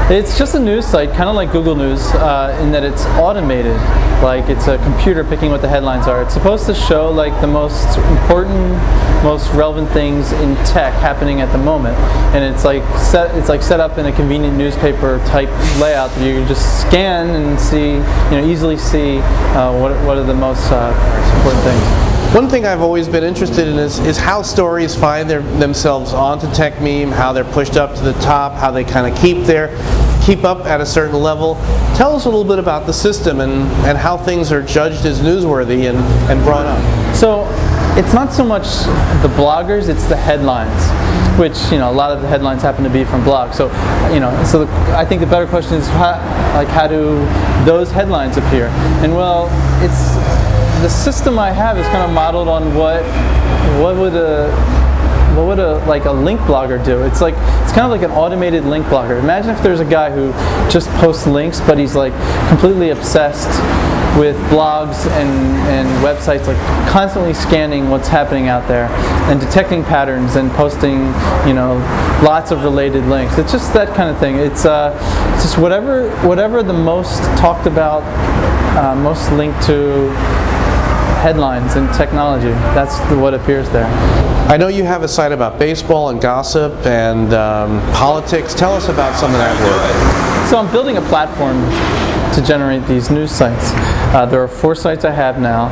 It's just a news site, kind of like Google News, in that it's automated. Like it's a computer picking what the headlines are. It's supposed to show like the most important, most relevant things in tech happening at the moment, and it's like set up in a convenient newspaper type layout that you can just scan and see, easily see what are the most important things. One thing I've always been interested in is how stories find themselves onto Techmeme, how they're pushed up to the top, how they kind of keep up at a certain level. Tell us a little bit about the system and how things are judged as newsworthy and brought up. So it's not so much the bloggers, it's the headlines, which a lot of the headlines happen to be from blogs. So I think the better question is how do those headlines appear? And well, the system I have is kind of modeled on what would a link blogger do? It's kind of like an automated link blogger. Imagine if there's a guy who just posts links, but he's like completely obsessed with blogs and websites, like constantly scanning what's happening out there and detecting patterns and posting, lots of related links. It's just that kind of thing. It's just whatever the most talked about, most linked to headlines and technology. That's what appears there. I know you have a site about baseball and gossip and politics. Tell us about some of that work. So I'm building a platform to generate these news sites. There are 4 sites I have now.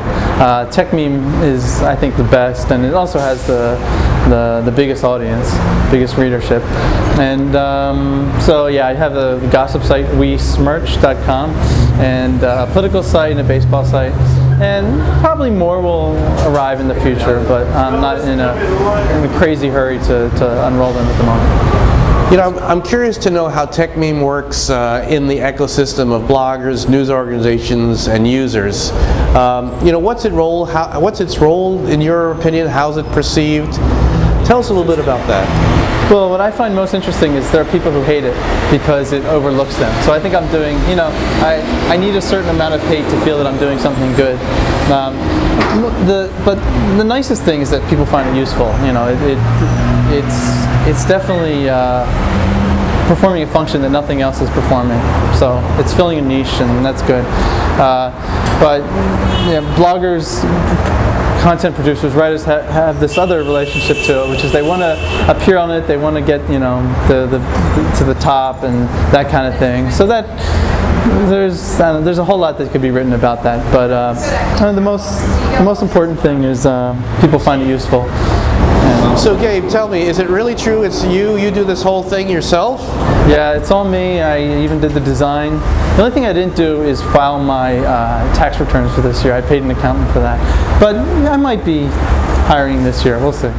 Techmeme is, I think, the best, and it also has the biggest audience, biggest readership. And so yeah, I have a gossip site, WeSmirch.com, and a political site and a baseball site. And probably more will arrive in the future, but I'm not in a crazy hurry to unroll them at the moment. I'm curious to know how Techmeme works in the ecosystem of bloggers, news organizations, and users. What's its role in your opinion? How's it perceived? Tell us a little bit about that. Well, what I find most interesting is there are people who hate it because it overlooks them. So I think I'm doing, I need a certain amount of hate to feel that I'm doing something good. But the nicest thing is that people find it useful. It's definitely performing a function that nothing else is performing. So it's filling a niche, and that's good. But bloggers, content producers, writers have this other relationship to it, which is they want to appear on it, they want to get to the top and that kind of thing. So that there's a whole lot that could be written about that, but the most important thing is people find it useful. So Gabe, tell me, is it really true it's you do this whole thing yourself? Yeah, it's all me. I even did the design. The only thing I didn't do is file my tax returns for this year. I paid an accountant for that. But I might be hiring this year. We'll see.